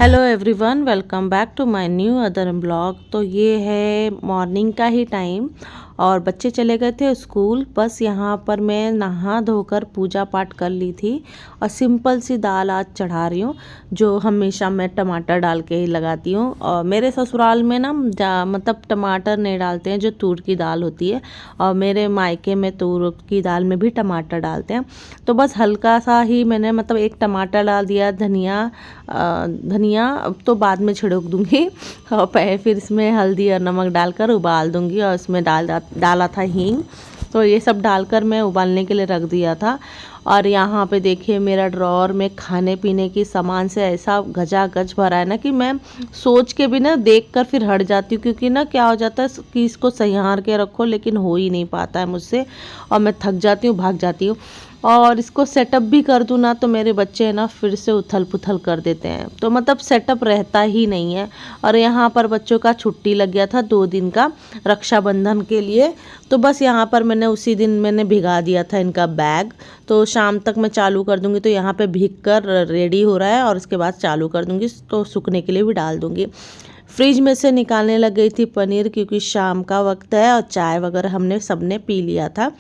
Hello everyone, welcome back to my new other blog. तो ये है मॉर्निंग का ही टाइम और बच्चे चले गए थे स्कूल। बस यहाँ पर मैं नहा धोकर पूजा पाठ कर ली थी और सिंपल सी दाल आज चढ़ा रही हूँ, जो हमेशा मैं टमाटर डाल के ही लगाती हूँ। और मेरे ससुराल में ना मतलब टमाटर नहीं डालते हैं, जो तूर की दाल होती है, और मेरे मायके में तूर की दाल में भी टमाटर डालते हैं। तो बस हल्का सा ही मैंने मतलब एक टमाटर डाल दिया, धनिया तो बाद में छिड़क दूंगी, और फिर इसमें हल्दी और नमक डालकर उबाल दूंगी, और इसमें डाला था हींग। तो ये सब डालकर मैं उबालने के लिए रख दिया था। और यहाँ पे देखिए मेरा ड्रॉअर में खाने पीने की सामान से ऐसा गज भरा है ना कि मैं सोच के भी ना देख कर फिर हट जाती हूँ, क्योंकि ना क्या हो जाता है कि इसको संभाल के रखो लेकिन हो ही नहीं पाता है मुझसे, और मैं थक जाती हूँ, भाग जाती हूँ। और इसको सेटअप भी कर दूँ ना तो मेरे बच्चे ना फिर से उथल पुथल कर देते हैं, तो मतलब सेटअप रहता ही नहीं है। और यहाँ पर बच्चों का छुट्टी लग गया था 2 दिन का रक्षाबंधन के लिए, तो बस यहाँ पर मैंने उसी दिन मैंने भिगा दिया था इनका बैग। तो शाम तक मैं चालू कर दूँगी, तो यहाँ पे भीग कर रेडी हो रहा है और उसके बाद चालू कर दूँगी, तो सूखने के लिए भी डाल दूँगी। फ्रिज में से निकालने लग गई थी पनीर, क्योंकि शाम का वक्त है और चाय वगैरह हमने सबने पी लिया था।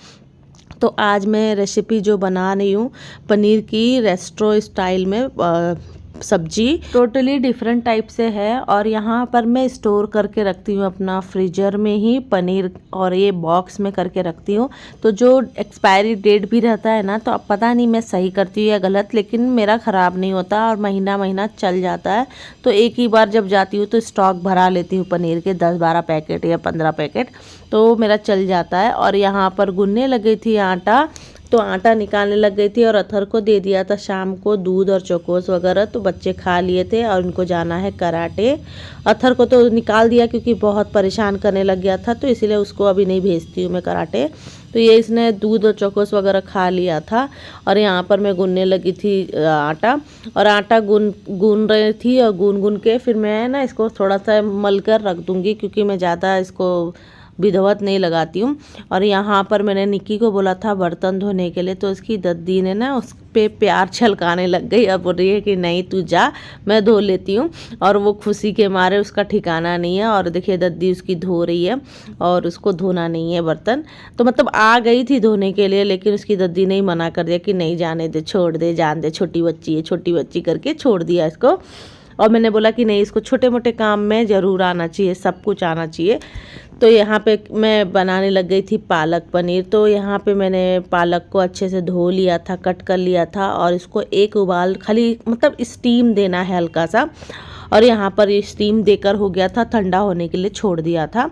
तो आज मैं रेसिपी जो बना रही हूँ पनीर की रेस्टोरेंट स्टाइल में सब्जी, टोटली डिफरेंट टाइप से है। और यहाँ पर मैं स्टोर करके रखती हूँ अपना फ्रीजर में ही पनीर, और ये बॉक्स में करके रखती हूँ। तो जो एक्सपायरी डेट भी रहता है ना, तो अब पता नहीं मैं सही करती हूँ या गलत, लेकिन मेरा ख़राब नहीं होता और महीना महीना चल जाता है। तो एक ही बार जब जाती हूँ तो स्टॉक भरा लेती हूँ पनीर के 10-12 पैकेट या 15 पैकेट, तो मेरा चल जाता है। और यहाँ पर गूंदने लगी थी आटा, तो आटा निकालने लग गई थी, और अथर को दे दिया था शाम को दूध और चोकोस वगैरह, तो बच्चे खा लिए थे और उनको जाना है कराटे। अथर को तो निकाल दिया क्योंकि बहुत परेशान करने लग गया था, तो इसीलिए उसको अभी नहीं भेजती हूँ मैं कराटे। तो ये इसने दूध और चोकोस वगैरह खा लिया था। और यहाँ पर मैं गूंदने लगी थी आटा, और आटा गूंद रही थी, और गूंद के फिर मैं ना इसको थोड़ा सा मल कर रख दूँगी, क्योंकि मैं ज़्यादा इसको विधवत नहीं लगाती हूँ। और यहाँ पर मैंने निक्की को बोला था बर्तन धोने के लिए, तो उसकी दद्दी ने ना उस पे प्यार छलकाने लग गई। अब बोल रही है कि नहीं तू जा, मैं धो लेती हूँ। और वो खुशी के मारे उसका ठिकाना नहीं है, और देखिए दद्दी उसकी धो रही है और उसको धोना नहीं है बर्तन। तो मतलब आ गई थी धोने के लिए, लेकिन उसकी दद्दी ने मना कर दिया कि नहीं जाने दे, छोड़ दे, जान दे, छोटी बच्ची है, छोटी बच्ची करके छोड़ दिया इसको। और मैंने बोला कि नहीं, इसको छोटे मोटे काम में ज़रूर आना चाहिए, सब कुछ आना चाहिए। तो यहाँ पे मैं बनाने लग गई थी पालक पनीर। तो यहाँ पे मैंने पालक को अच्छे से धो लिया था, कट कर लिया था, और इसको एक उबाल खाली मतलब स्टीम देना है हल्का सा। और यहाँ पर ये स्टीम देकर हो गया था, ठंडा होने के लिए छोड़ दिया था।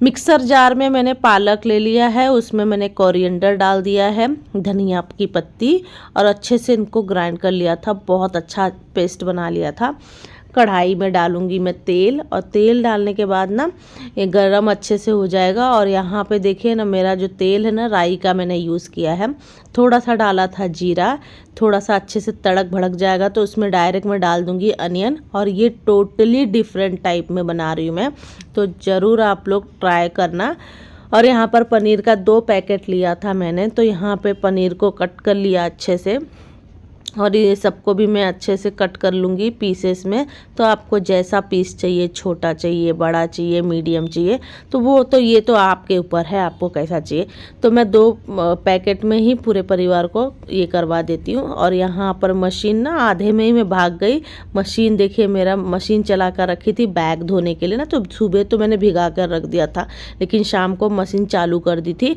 मिक्सर जार में मैंने पालक ले लिया है, उसमें मैंने कोरिएंडर डाल दिया है, धनिया की पत्ती, और अच्छे से इनको ग्राइंड कर लिया था, बहुत अच्छा पेस्ट बना लिया था। कढ़ाई में डालूंगी मैं तेल, और तेल डालने के बाद ना ये गरम अच्छे से हो जाएगा। और यहाँ पे देखिए ना, मेरा जो तेल है ना राई का मैंने यूज़ किया है, थोड़ा सा डाला था जीरा, थोड़ा सा अच्छे से तड़क भड़क जाएगा तो उसमें डायरेक्ट मैं डाल दूंगी अनियन। और ये टोटली डिफरेंट टाइप में बना रही हूँ मैं, तो ज़रूर आप लोग ट्राई करना। और यहाँ पर पनीर का 2 पैकेट लिया था मैंने, तो यहाँ पे पनीर को कट कर लिया अच्छे से, और ये सबको भी मैं अच्छे से कट कर लूँगी पीसेस में। तो आपको जैसा पीस चाहिए, छोटा चाहिए, बड़ा चाहिए, मीडियम चाहिए, तो वो तो ये तो आपके ऊपर है, आपको कैसा चाहिए। तो मैं 2 पैकेट में ही पूरे परिवार को ये करवा देती हूँ। और यहाँ पर मशीन ना आधे में ही मैं भाग गई। मशीन देखिए, मेरा मशीन चला कर रखी थी बैग धोने के लिए ना, तो सुबह तो मैंने भिगा कर रख दिया था, लेकिन शाम को मशीन चालू कर दी थी।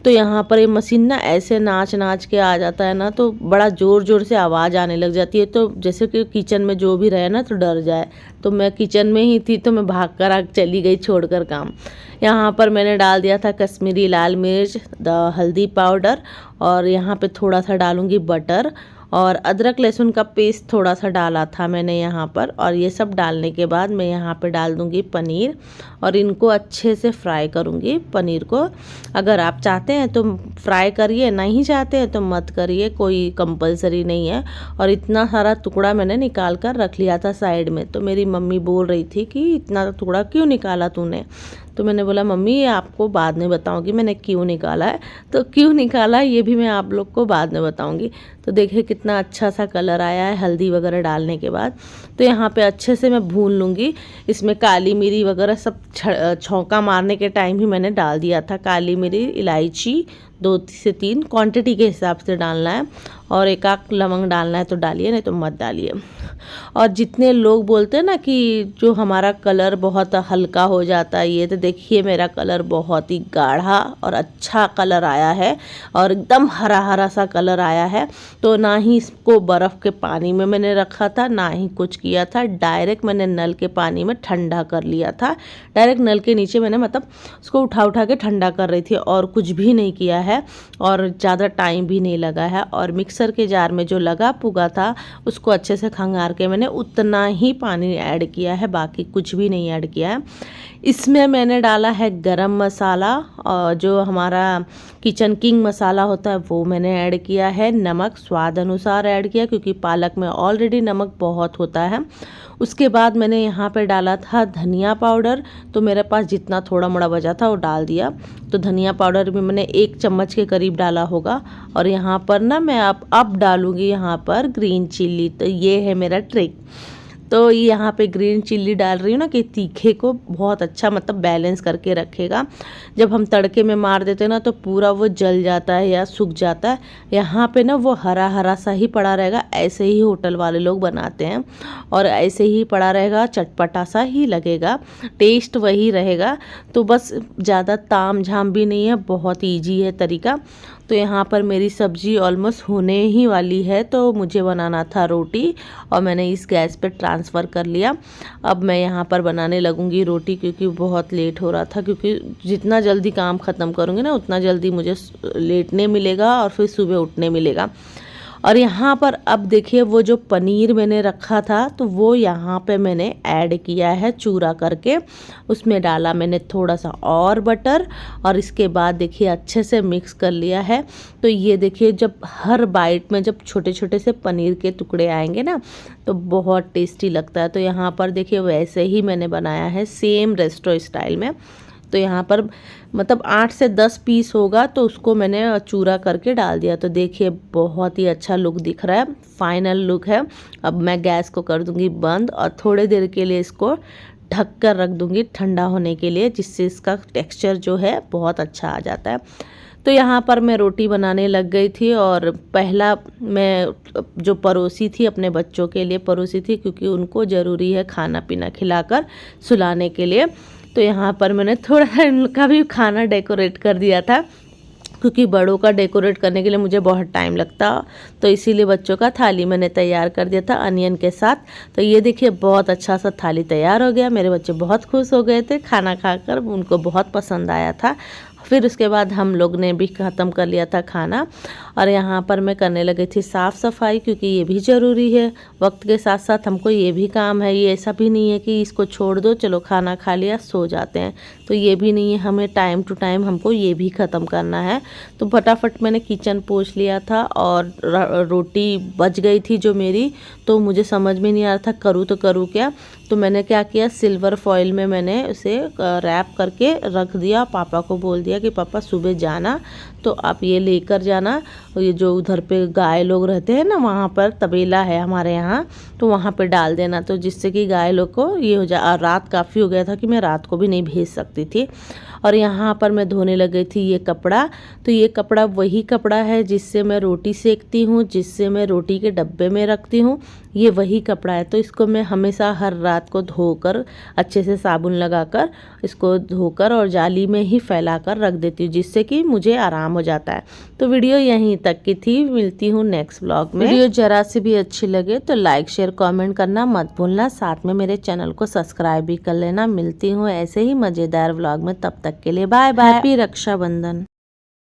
तो यहाँ पर ये मशीन ना ऐसे नाच नाच के आ जाता है ना, तो बड़ा ज़ोर ज़ोर से आवाज़ आने लग जाती है, तो जैसे कि किचन में जो भी रहे ना तो डर जाए। तो मैं किचन में ही थी, तो मैं भाग कर चली गई छोड़कर काम। यहाँ पर मैंने डाल दिया था कश्मीरी लाल मिर्च, हल्दी पाउडर, और यहाँ पे थोड़ा सा डालूँगी बटर, और अदरक लहसुन का पेस्ट थोड़ा सा डाला था मैंने यहाँ पर। और ये सब डालने के बाद मैं यहाँ पे डाल दूँगी पनीर, और इनको अच्छे से फ्राई करूँगी पनीर को। अगर आप चाहते हैं तो फ्राई करिए, नहीं चाहते हैं तो मत करिए, कोई कंपलसरी नहीं है। और इतना सारा टुकड़ा मैंने निकाल कर रख लिया था साइड में, तो मेरी मम्मी बोल रही थी कि इतना टुकड़ा क्यों निकाला तूने। तो मैंने बोला मम्मी ये आपको बाद में बताऊंगी मैंने क्यों निकाला है। तो क्यों निकाला ये भी मैं आप लोग को बाद में बताऊंगी। तो देखिए कितना अच्छा सा कलर आया है हल्दी वगैरह डालने के बाद। तो यहाँ पे अच्छे से मैं भून लूँगी। इसमें काली मिरी वगैरह सब छौंका मारने के टाइम ही मैंने डाल दिया था। काली मिरी, इलायची 2 से 3 क्वांटिटी के हिसाब से डालना है, और एक आध लवंग डालना है तो डालिए, नहीं तो मत डालिए। और जितने लोग बोलते हैं ना कि जो हमारा कलर बहुत हल्का हो जाता है, ये तो देखिए मेरा कलर बहुत ही गाढ़ा और अच्छा कलर आया है और एकदम हरा हरा सा कलर आया है। तो ना ही इसको बर्फ़ के पानी में मैंने रखा था, ना ही कुछ किया था, डायरेक्ट मैंने नल के पानी में ठंडा कर लिया था। डायरेक्ट नल के नीचे मैंने मतलब उसको उठा उठा के ठंडा कर रही थी, और कुछ भी नहीं किया है और ज़्यादा टाइम भी नहीं लगा है। और मिक्सर के जार में जो लगा पुगा था उसको अच्छे से खंगार के मैंने उतना ही पानी ऐड किया है, बाकी कुछ भी नहीं ऐड किया है। इसमें मैंने डाला है गरम मसाला, और जो हमारा किचन किंग मसाला होता है वो मैंने ऐड किया है। नमक स्वाद अनुसार ऐड किया, क्योंकि पालक में ऑलरेडी नमक बहुत होता है। उसके बाद मैंने यहाँ पे डाला था धनिया पाउडर, तो मेरे पास जितना थोड़ा मोड़ा बचा था वो डाल दिया। तो धनिया पाउडर भी मैंने 1 चम्मच के करीब डाला होगा। और यहाँ पर ना मैं अब डालूँगी यहाँ पर ग्रीन चिल्ली। तो ये है मेरा ट्रिक। तो यहाँ पे ग्रीन चिल्ली डाल रही हूँ ना कि तीखे को बहुत अच्छा मतलब बैलेंस करके रखेगा। जब हम तड़के में मार देते हैं ना तो पूरा वो जल जाता है या सूख जाता है। यहाँ पे ना वो हरा हरा सा ही पड़ा रहेगा, ऐसे ही होटल वाले लोग बनाते हैं, और ऐसे ही पड़ा रहेगा, चटपटा सा ही लगेगा, टेस्ट वही रहेगा। तो बस ज़्यादा ताम झाम भी नहीं है, बहुत ईजी है तरीका। तो यहाँ पर मेरी सब्ज़ी ऑलमोस्ट होने ही वाली है, तो मुझे बनाना था रोटी, और मैंने इस गैस पे ट्रांसफ़र कर लिया। अब मैं यहाँ पर बनाने लगूँगी रोटी, क्योंकि बहुत लेट हो रहा था, क्योंकि जितना जल्दी काम ख़त्म करूँगी ना उतना जल्दी मुझे लेटने मिलेगा और फिर सुबह उठने मिलेगा। और यहाँ पर अब देखिए वो जो पनीर मैंने रखा था तो वो यहाँ पे मैंने ऐड किया है चूरा करके। उसमें डाला मैंने थोड़ा सा और बटर, और इसके बाद देखिए अच्छे से मिक्स कर लिया है। तो ये देखिए जब हर बाइट में जब छोटे छोटे से पनीर के टुकड़े आएंगे ना तो बहुत टेस्टी लगता है। तो यहाँ पर देखिए वैसे ही मैंने बनाया है सेम रेस्टोरेंट स्टाइल में। तो यहाँ पर मतलब 8 से 10 पीस होगा, तो उसको मैंने चूरा करके डाल दिया। तो देखिए बहुत ही अच्छा लुक दिख रहा है, फाइनल लुक है। अब मैं गैस को कर दूंगी बंद, और थोड़ी देर के लिए इसको ढक कर रख दूंगी ठंडा होने के लिए, जिससे इसका टेक्सचर जो है बहुत अच्छा आ जाता है। तो यहाँ पर मैं रोटी बनाने लग गई थी, और पहला मैं जो परोसी थी अपने बच्चों के लिए परोसी थी, क्योंकि उनको ज़रूरी है खाना पीना खिलाकर सुलाने के लिए। तो यहाँ पर मैंने थोड़ा सा इनका भी खाना डेकोरेट कर दिया था, क्योंकि बड़ों का डेकोरेट करने के लिए मुझे बहुत टाइम लगता, तो इसीलिए बच्चों का थाली मैंने तैयार कर दिया था अनियन के साथ। तो ये देखिए बहुत अच्छा सा थाली तैयार हो गया। मेरे बच्चे बहुत खुश हो गए थे खाना खाकर, उनको बहुत पसंद आया था। फिर उसके बाद हम लोग ने भी ख़त्म कर लिया था खाना, और यहाँ पर मैं करने लगी थी साफ़ सफाई, क्योंकि ये भी ज़रूरी है। वक्त के साथ साथ हमको ये भी काम है, ये ऐसा भी नहीं है कि इसको छोड़ दो चलो खाना खा लिया सो जाते हैं, तो ये भी नहीं है, हमें टाइम टू टाइम हमको ये भी ख़त्म करना है। तो फटाफट मैंने किचन पोंछ लिया था, और रोटी बच गई थी जो मेरी, तो मुझे समझ में नहीं आ रहा था करूँ तो करूँ क्या। तो मैंने क्या किया, सिल्वर फॉइल में मैंने उसे रैप करके रख दिया। पापा को बोल दिया कि पापा सुबह जाना तो आप ये लेकर जाना, ये जो उधर पे गाय लोग रहते हैं ना वहाँ पर तबेला है हमारे यहाँ, तो वहाँ पे डाल देना, तो जिससे कि गाय लोग को ये हो जाए। और रात काफ़ी हो गया था कि मैं रात को भी नहीं भेज सकती थी। और यहाँ पर मैं धोने लग गई थी ये कपड़ा। तो ये कपड़ा वही कपड़ा है जिससे मैं रोटी सेकती हूँ, जिससे मैं रोटी के डब्बे में रखती हूँ, ये वही कपड़ा है। तो इसको मैं हमेशा हर रात को धोकर अच्छे से साबुन लगाकर इसको धोकर और जाली में ही फैलाकर रख देती हूँ, जिससे कि मुझे आराम हो जाता है। तो वीडियो यहीं तक की थी, मिलती हूँ नेक्स्ट व्लॉग में। वीडियो जरा से भी अच्छी लगे तो लाइक शेयर कमेंट करना मत भूलना, साथ में मेरे चैनल को सब्सक्राइब भी कर लेना। मिलती हूँ ऐसे ही मज़ेदार व्लॉग में, तब तक के लिए बाय बाय, हैप्पी रक्षाबंधन।